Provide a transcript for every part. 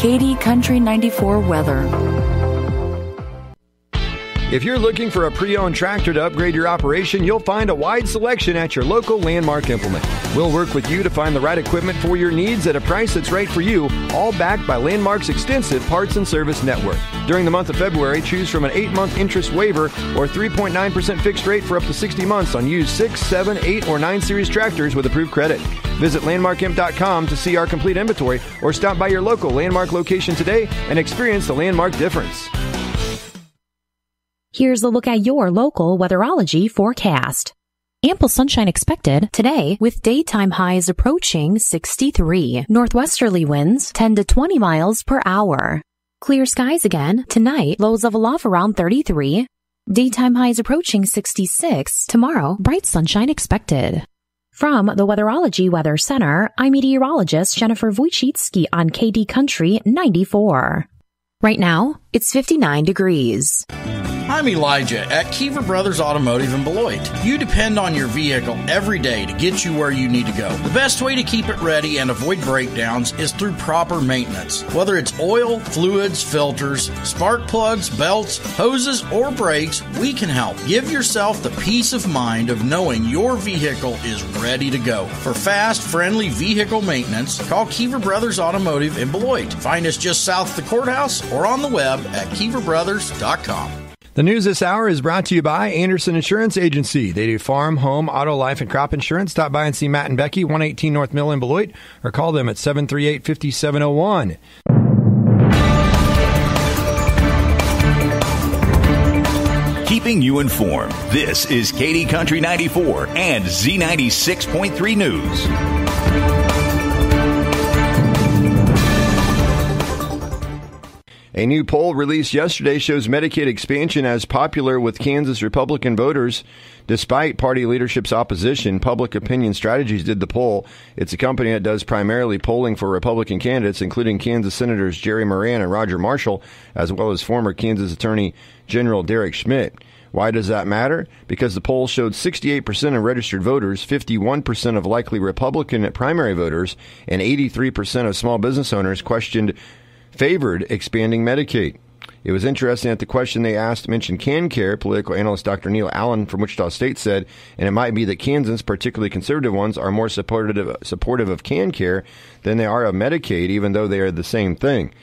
Katy Country 94 weather. If you're looking for a pre-owned tractor to upgrade your operation, you'll find a wide selection at your local Landmark Implement. We'll work with you to find the right equipment for your needs at a price that's right for you, all backed by Landmark's extensive parts and service network. During the month of February, choose from an 8-month interest waiver or 3.9% fixed rate for up to 60 months on used 6, 7, 8, or 9 Series tractors with approved credit. Visit LandmarkImp.com to see our complete inventory or stop by your local Landmark location today and experience the Landmark difference. Here's a look at your local weatherology forecast. Ample sunshine expected today with daytime highs approaching 63. Northwesterly winds 10 to 20 miles per hour. Clear skies again tonight, lows level off around 33. Daytime highs approaching 66. Tomorrow, bright sunshine expected. From the Weatherology Weather Center, I'm meteorologist Jennifer Wojcicki on KD Country 94. Right now, it's 59 degrees. I'm Elijah at Kiever Brothers Automotive in Beloit. You depend on your vehicle every day to get you where you need to go. The best way to keep it ready and avoid breakdowns is through proper maintenance. Whether it's oil, fluids, filters, spark plugs, belts, hoses, or brakes, we can help. Give yourself the peace of mind of knowing your vehicle is ready to go. For fast, friendly vehicle maintenance, call Kiever Brothers Automotive in Beloit. Find us just south of the courthouse or on the web at KieverBrothers.com. The news this hour is brought to you by Anderson Insurance Agency. They do farm, home, auto, life, and crop insurance. Stop by and see Matt and Becky, 118 North Mill in Beloit, or call them at 738-5701. Keeping you informed, this is Katy Country 94 and Z96.3 News. A new poll released yesterday shows Medicaid expansion as popular with Kansas Republican voters. Despite party leadership's opposition, Public Opinion Strategies did the poll. It's a company that does primarily polling for Republican candidates, including Kansas Senators Jerry Moran and Roger Marshall, as well as former Kansas Attorney General Derek Schmidt. Why does that matter? Because the poll showed 68% of registered voters, 51% of likely Republican primary voters, and 83% of small business owners favored expanding Medicaid. It was interesting that the question they asked mentioned CanCare. Political analyst Dr. Neil Allen from Wichita State said, and it might be that Kansans, particularly conservative ones, are more supportive of CanCare than they are of Medicaid, even though they are the same thing.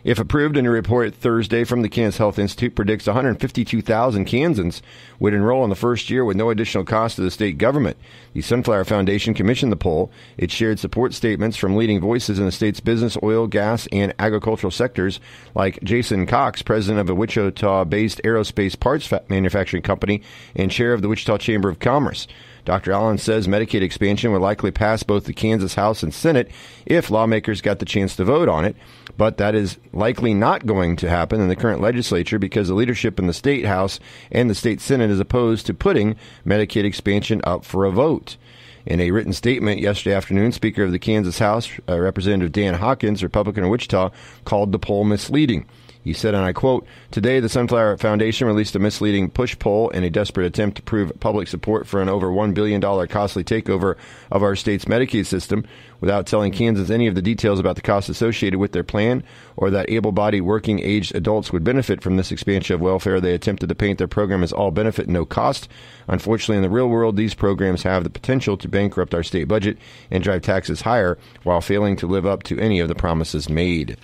If approved, a new report Thursday from the Kansas Health Institute predicts 152,000 Kansans would enroll in the first year with no additional cost to the state government. The Sunflower Foundation commissioned the poll. It shared support statements from leading voices in the state's business, oil, gas, and agricultural sectors, like Jason Cox, president of a Wichita-based aerospace parts manufacturing company and chair of the Wichita Chamber of Commerce. Dr. Allen says Medicaid expansion would likely pass both the Kansas House and Senate if lawmakers got the chance to vote on it, but that is likely not going to happen in the current legislature because the leadership in the state House and the state Senate is opposed to putting Medicaid expansion up for a vote. In a written statement yesterday afternoon, Speaker of the Kansas House, Representative Dan Hawkins, Republican of Wichita, called the poll misleading. He said, and I quote, "Today, the Sunflower Foundation released a misleading push poll in a desperate attempt to prove public support for an over $1 billion costly takeover of our state's Medicaid system without telling Kansans any of the details about the costs associated with their plan or that able-bodied working-aged adults would benefit from this expansion of welfare. They attempted to paint their program as all benefit and no cost. Unfortunately, in the real world, these programs have the potential to bankrupt our state budget and drive taxes higher while failing to live up to any of the promises made."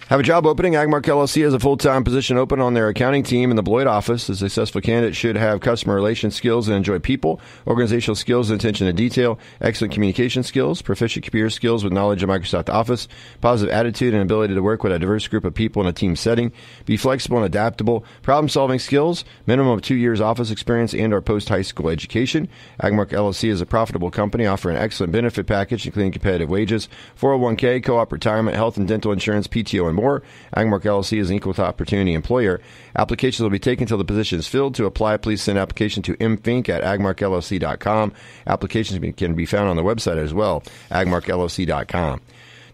Have a job opening? Agmark LLC has a full-time position open on their accounting team in the Beloit office. A successful candidate should have customer relations skills and enjoy people, organizational skills and attention to detail, excellent communication skills, proficient computer skills with knowledge of Microsoft Office, positive attitude and ability to work with a diverse group of people in a team setting, be flexible and adaptable, problem-solving skills, minimum of 2 years office experience and or post-high school education. Agmark LLC is a profitable company offering an excellent benefit package, including competitive wages, 401k, co-op retirement, health and dental insurance, PTO, and more. Agmark LLC is an equal opportunity employer. Applications will be taken until the position is filled. To apply, please send an application to mfink@agmarkllc.com. Applications can be found on the website as well, agmarkllc.com.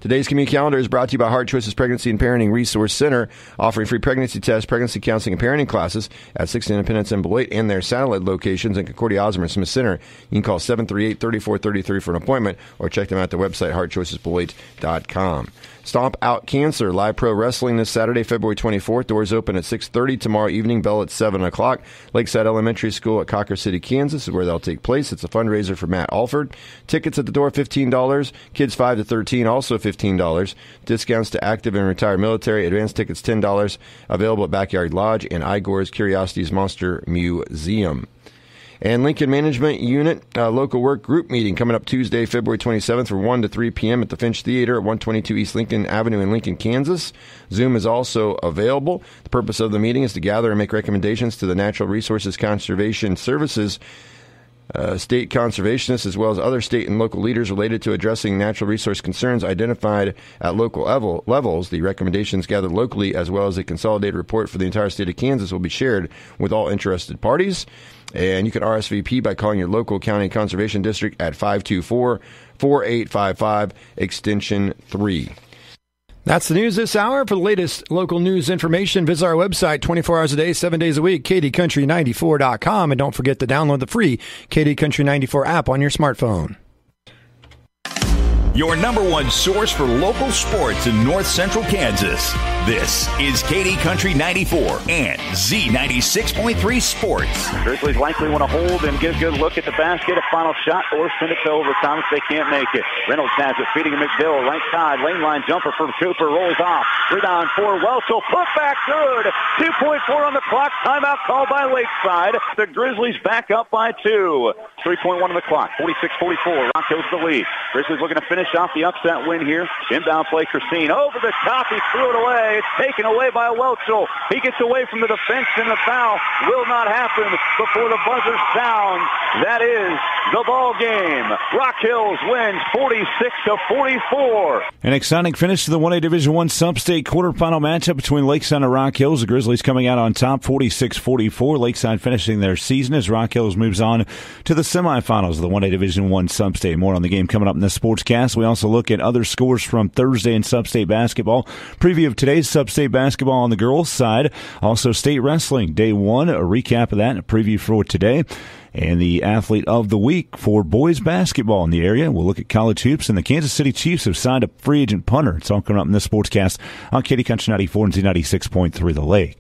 Today's community calendar is brought to you by Heart Choices Pregnancy and Parenting Resource Center, offering free pregnancy tests, pregnancy counseling, and parenting classes at 6 Independence and Beloit and their satellite locations in Concordia, Osmer, and Smith Center. You can call 738-3433 for an appointment or check them out at their website, heartchoicesbeloit.com. Stomp Out Cancer, live pro wrestling this Saturday, February 24th. Doors open at 6:30. Tomorrow evening, bell at 7 o'clock. Lakeside Elementary School at Cocker City, Kansas is where they'll take place. It's a fundraiser for Matt Alford. Tickets at the door, $15. Kids 5 to 13, also $15. Discounts to active and retired military. Advanced tickets, $10. Available at Backyard Lodge and Igor's Curiosities Monster Museum. And Lincoln Management Unit local work group meeting coming up Tuesday, February 27th from 1 to 3 p.m. at the Finch Theater at 122 East Lincoln Avenue in Lincoln, Kansas. Zoom is also available. The purpose of the meeting is to gather and make recommendations to the Natural Resources Conservation Services state conservationists, as well as other state and local leaders related to addressing natural resource concerns identified at local levels. The recommendations gathered locally, as well as a consolidated report for the entire state of Kansas, will be shared with all interested parties. And you can RSVP by calling your local county conservation district at 524-4855, extension 3. That's the news this hour. For the latest local news information, visit our website 24 hours a day, 7 days a week, KDCountry94.com. And don't forget to download the free KD Country 94 app on your smartphone. Your number one source for local sports in north central Kansas. This is KD Country 94 and Z96.3 Sports. Grizzlies likely want to hold and get a good look at the basket, a final shot, or send it to overtime if they can't make it. Reynolds has it, feeding McDill, right side, lane line jumper from Cooper, rolls off. Rebound for Welchel, put back good. 2.4 on the clock, timeout called by Lakeside. The Grizzlies back up by 2. 3.1 on the clock, 46-44. Rock Hills the lead. Grizzlies looking to finish off the upset win here. Inbound play, Christine. Over the top, he threw it away. It's taken away by Welchel. He gets away from the defense, and the foul will not happen before the buzzer sounds. That is the ball game. Rock Hills wins 46-44. An exciting finish to the 1A Division I Sub-State quarterfinal matchup between Lakeside and Rock Hills. The Grizzlies coming out on top, 46-44. Lakeside finishing their season as Rock Hills moves on to the semifinals of the 1A Division I Sub-State. More on the game coming up in this sportscast. We also look at other scores from Thursday in Sub-State basketball. Preview of today's Sub-State basketball on the girls' side. Also state wrestling, day one, a recap of that, and a preview for today. And the athlete of the week for boys basketball in the area. We'll look at college hoops, and the Kansas City Chiefs have signed a free agent punter. It's all coming up in this sportscast on KD Country 94 and Z96.3 The Lake.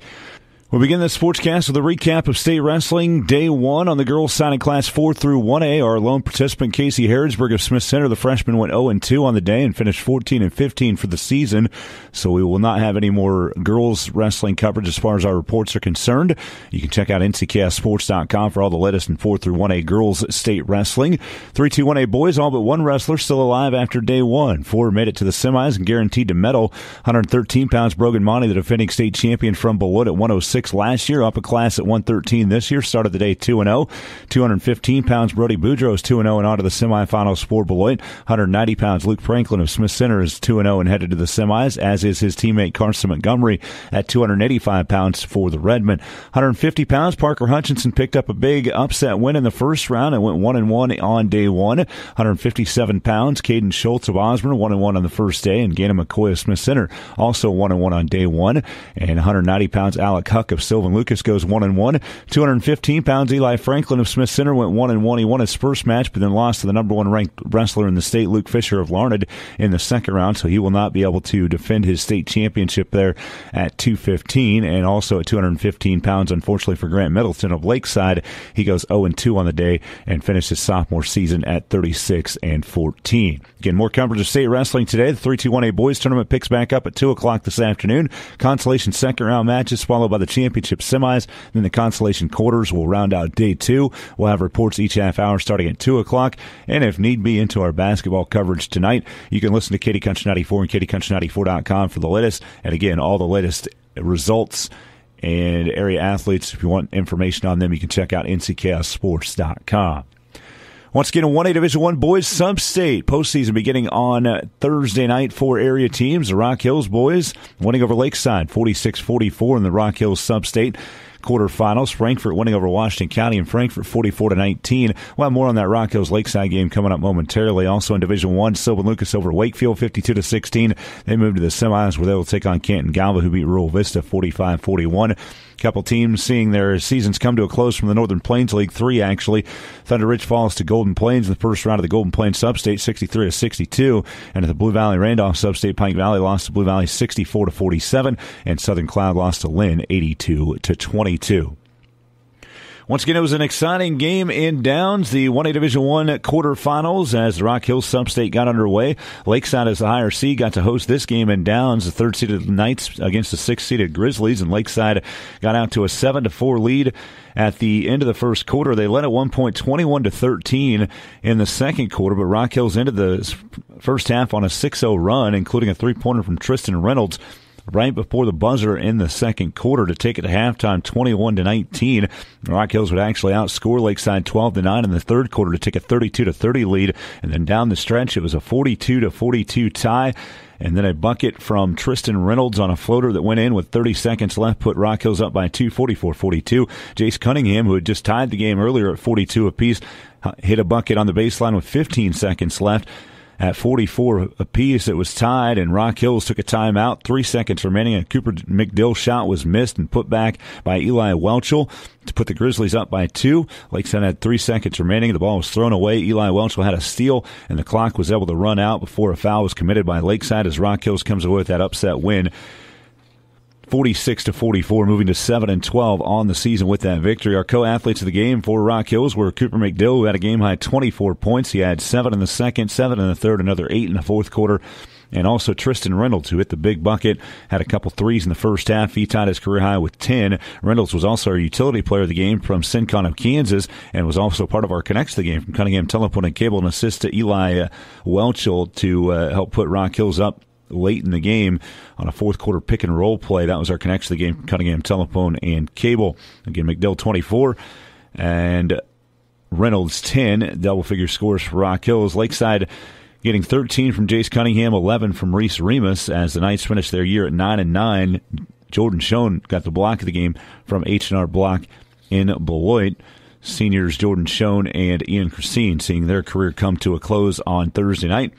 We'll begin this sportscast with a recap of state wrestling. Day one on the girls' side in Class 4 through 1A. Our lone participant, Casey Harrodsburg of Smith Center, the freshman, went 0-2 on the day and finished 14-15 for the season. So we will not have any more girls' wrestling coverage as far as our reports are concerned. You can check out NCKSports.com for all the latest in 4 through 1A girls' state wrestling. 3-2-1A boys, all but one wrestler still alive after day one. 4 made it to the semis and guaranteed to medal. 113 pounds, Brogan Monty, the defending state champion from Beloit at 106 last year, up a class at 113 this year, started the day 2-0. 215 pounds, Brody Boudreaux is 2-0 and on to the semifinals for Beloit. 190 pounds, Luke Franklin of Smith Center is 2-0 and headed to the semis, as is his teammate Carson Montgomery at 285 pounds for the Redmen. 150 pounds, Parker Hutchinson picked up a big upset win in the first round and went 1-1 on day one. 157 pounds, Caden Schultz of Osborne, 1-1 on the first day, and Gannon McCoy of Smith Center also 1-1 on day one. And 190 pounds, Alec Huck of Sylvan Lucas goes 1-1. 215 pounds, Eli Franklin of Smith Center went 1-1. He won his first match, but then lost to the number one ranked wrestler in the state, Luke Fisher of Larned, in the second round, so he will not be able to defend his state championship there at 215. And also at 215 pounds, unfortunately for Grant Middleton of Lakeside, he goes 0-2 on the day and finished his sophomore season at 36-14. Again, more coverage of state wrestling today. The 3-2-1A boys tournament picks back up at 2 o'clock this afternoon. Consolation second round matches followed by the championship semis. Then the consolation quarters will round out day two. We'll have reports each half hour starting at 2 o'clock. And if need be, into our basketball coverage tonight. You can listen to KD Country 94 and KDCountry94.com for the latest. And again, all the latest results and area athletes. If you want information on them, you can check out NCKSports.com. Once again, a 1A Division I boys sub-state postseason beginning on Thursday night for area teams. The Rock Hills boys winning over Lakeside 46-44 in the Rock Hills sub-state quarterfinals. Frankfort winning over Washington County and Frankfort 44-19. We'll have more on that Rock Hills Lakeside game coming up momentarily. Also in Division I, Sylvan Lucas over Wakefield 52-16. They moved to the semis where they will take on Canton Galva, who beat Rural Vista 45-41. Couple teams seeing their seasons come to a close from the Northern Plains League 3, actually. Thunder Ridge falls to Golden Plains in the first round of the Golden Plains Substate, 63-62. And at the Blue Valley Randolph Substate, Pike Valley lost to Blue Valley 64-47. And Southern Cloud lost to Lynn 82-22. Once again, it was an exciting game in Downs, the 1A Division I quarterfinals as the Rock Hills Substate got underway. Lakeside, as the higher seed, got to host this game in Downs, the third-seeded Knights against the sixth-seeded Grizzlies, and Lakeside got out to a 7-4 lead at the end of the first quarter. They led at one point 21-13 in the second quarter, but Rock Hills ended the first half on a 6-0 run, including a three-pointer from Tristan Reynolds right before the buzzer in the second quarter to take it to halftime 21-19. Rock Hills would actually outscore Lakeside 12-9 in the third quarter to take a 32-30 lead, and then down the stretch it was a 42-42 tie. And then a bucket from Tristan Reynolds on a floater that went in with 30 seconds left put Rock Hills up by 2, 44-42. Jace Cunningham, who had just tied the game earlier at 42 apiece, hit a bucket on the baseline with 15 seconds left. At 44 apiece, it was tied, and Rock Hills took a timeout. 3 seconds remaining. A Cooper McDill shot was missed and put back by Eli Welchel to put the Grizzlies up by 2. Lakeside had 3 seconds remaining. The ball was thrown away. Eli Welchel had a steal, and the clock was able to run out before a foul was committed by Lakeside as Rock Hills comes away with that upset win. 46-44, moving to 7-12 on the season with that victory. Our co-athletes of the game for Rock Hills were Cooper McDill, who had a game-high 24 points. He had 7 in the second, 7 in the third, another 8 in the fourth quarter. And also Tristan Reynolds, who hit the big bucket, had a couple threes in the first half. He tied his career high with 10. Reynolds was also our utility player of the game from Syncon of Kansas and was also part of our Connects to the game from Cunningham Telephone and Cable, and assist to Eli Welchel to help put Rock Hills up late in the game on a fourth quarter pick and roll play. That was our connection to the game from Cunningham Telephone and Cable. Again, McDill 24 and Reynolds 10, double figure scores for Rock Hills. Lakeside getting 13 from Jace Cunningham, 11 from Reese Remus as the Knights finished their year at 9-9. Jordan Schoen got the block of the game from H&R Block in Beloit. Seniors Jordan Schoen and Ian Christine seeing their career come to a close on Thursday night.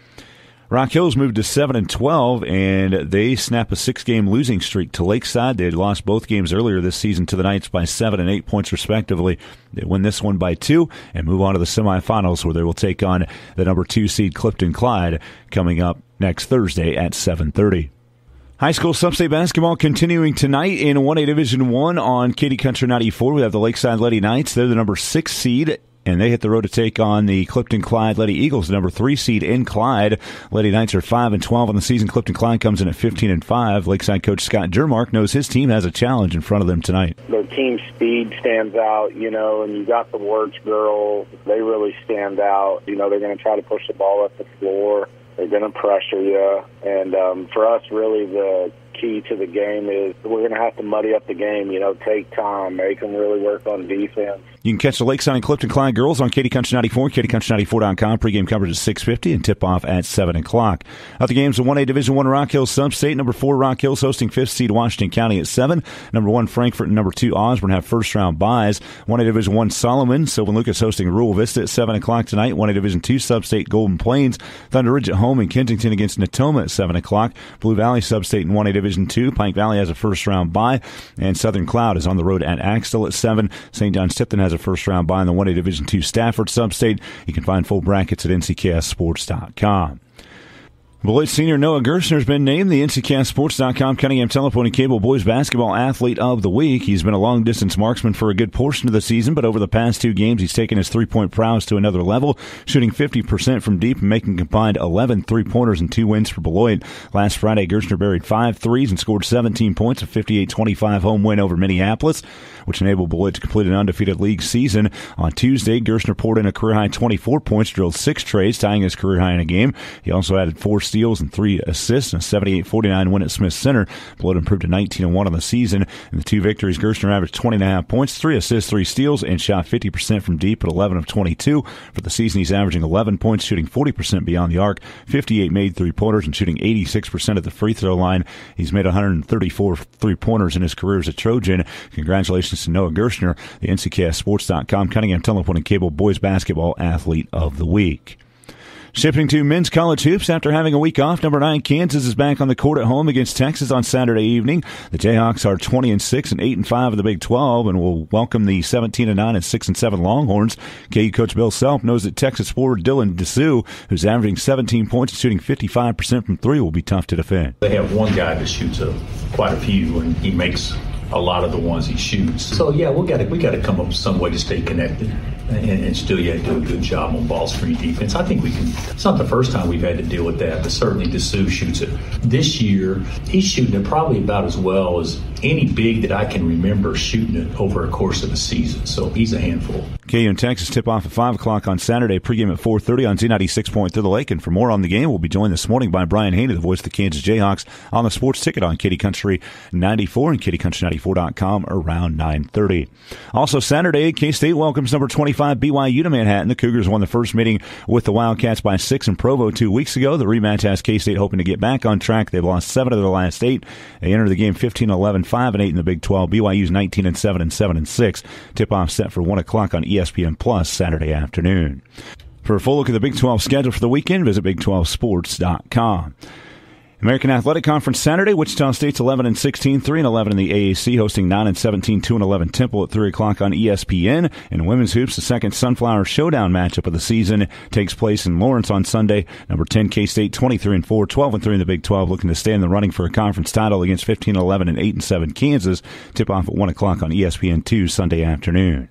Rock Hills moved to 7-12, and they snap a 6-game losing streak to Lakeside. They had lost both games earlier this season to the Knights by 7 and 8 points, respectively. They win this one by 2 and move on to the semifinals, where they will take on the number 2 seed Clifton Clyde coming up next Thursday at 7:30. High school Substate basketball continuing tonight in 1A Division I on Katy Country 94. We have the Lakeside Lady Knights. They're the number 6 seed. And they hit the road to take on the Clifton Clyde Lady Eagles, the number 3 seed in Clyde. Lady Knights are 5-12 on the season. Clifton Clyde comes in at 15-5. Lakeside coach Scott Jermark knows his team has a challenge in front of them tonight. Their team speed stands out, and you got the Words girls. They really stand out. They're going to try to push the ball up the floor. They're going to pressure you. And for us, really, the key to the game is we're going to have to muddy up the game, take time, make them really work on defense. You can catch the Lakeside and Clifton Clyde girls on Katy Country 94, KatyCountry94.com. Pregame coverage at 6:50 and tip-off at 7 o'clock. Other games, the 1A Division I Rock Hills Substate. Number 4 Rock Hills hosting 5th seed Washington County at 7. Number 1 Frankfort and number 2 Osborne have first-round byes. 1A Division I Solomon, Sylvan Lucas hosting Rural Vista at 7 o'clock tonight. 1A Division II Substate Golden Plains, Thunder Ridge at home in Kensington against Natoma at 7 o'clock. Blue Valley Substate in 1A Division II. Pike Valley has a first-round bye, and Southern Cloud is on the road at Axtell at 7. St. John's Tipton has a first-round bye in the 1A Division II Stafford Substate. You can find full brackets at ncksports.com. Beloit senior Noah Gerstner has been named the NCCastSports.com Cunningham Telephone and Cable Boys Basketball Athlete of the Week. He's been a long-distance marksman for a good portion of the season, but over the past 2 games, he's taken his three-point prowess to another level, shooting 50% from deep and making combined 11 three-pointers and 2 wins for Beloit. Last Friday, Gerstner buried 5 threes and scored 17 points, a 58-25 home win over Minneapolis, which enabled Beloit to complete an undefeated league season. On Tuesday, Gerstner poured in a career-high 24 points, drilled 6 trays, tying his career high in a game. He also added 4 steals steals and 3 assists, and a 78-49 win at Smith Center. Beloit improved to 19-1 on the season. In the 2 victories, Gerstner averaged 20.5 points, 3 assists, 3 steals, and shot 50% from deep at 11 of 22. For the season, he's averaging 11 points, shooting 40% beyond the arc, 58 made three-pointers, and shooting 86% at the free throw line. He's made 134 three-pointers in his career as a Trojan. Congratulations to Noah Gerstner, the NCKSports.com Cunningham Telephone and Cable Boys Basketball Athlete of the Week. Shifting to men's college hoops, after having a week off, number 9 Kansas is back on the court at home against Texas on Saturday evening. The Jayhawks are 20-6 and 8-5 of the Big 12 and will welcome the 17-9 and 6-7 Longhorns. KU coach Bill Self knows that Texas forward Dylan Dessou, who's averaging 17 points and shooting 55% from 3, will be tough to defend. They have one guy that shoots quite a few, and he makes a lot of the ones he shoots. So yeah, we got to come up with some way to stay connected and still yet do a good job on ball screen defense. I think we can. It's not the first time we've had to deal with that, but certainly Dessou shoots it. This year, he's shooting it probably about as well as any big that I can remember shooting it over a course of a season. So he's a handful. KU and Texas tip off at 5 o'clock on Saturday, pregame at 4:30 on Z96 Through the Lake. And for more on the game, we'll be joined this morning by Brian Haney, the voice of the Kansas Jayhawks, on the sports ticket on Katy Country 94 and KatyCountry94.com around 9:30. Also Saturday, K-State welcomes number 25 BYU to Manhattan. The Cougars won the first meeting with the Wildcats by 6 in Provo 2 weeks ago. The rematch has K-State hoping to get back on track. They've lost 7 of their last 8. They enter the game 15-11, 5-8 in the Big 12. BYU's 19-7 and 7-6. Tip-off set for 1 o'clock on ESPN Plus Saturday afternoon. For a full look at the Big 12 schedule for the weekend, visit Big12Sports.com. American Athletic Conference Saturday, Wichita State's 11-16, 3-11 in the AAC, hosting 9-17, 2-11 Temple at 3 o'clock on ESPN. In women's hoops, the second Sunflower Showdown matchup of the season takes place in Lawrence on Sunday. Number 10 K-State 23-4, 12-3 in the Big 12, looking to stay in the running for a conference title against 15-11 and 8-7 Kansas. Tip off at 1 o'clock on ESPN2 Sunday afternoon.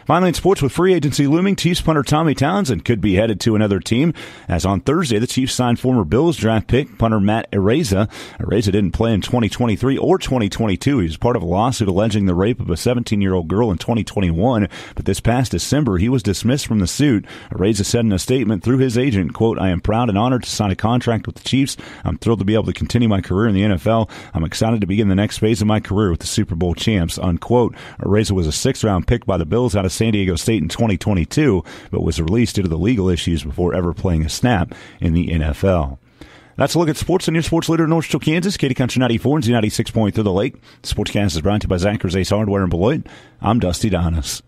Finally, in sports, with free agency looming, Chiefs punter Tommy Townsend could be headed to another team. As on Thursday, the Chiefs signed former Bills draft pick punter Matt Araiza. Araiza didn't play in 2023 or 2022. He was part of a lawsuit alleging the rape of a 17-year-old girl in 2021. But this past December, he was dismissed from the suit. Araiza said in a statement through his agent, quote, "I am proud and honored to sign a contract with the Chiefs. I'm thrilled to be able to continue my career in the NFL. I'm excited to begin the next phase of my career with the Super Bowl champs," unquote. Araiza was a 6th-round pick by the Bills out of San Diego State in 2022, but was released due to the legal issues before ever playing a snap in the NFL. That's a look at sports and your sports leader in North Central Kansas, Katy Country 94 and Z96 Through the Lake. The Sportscast is brought to you by Zach's Ace Hardware in Beloit. I'm Dusty Donis.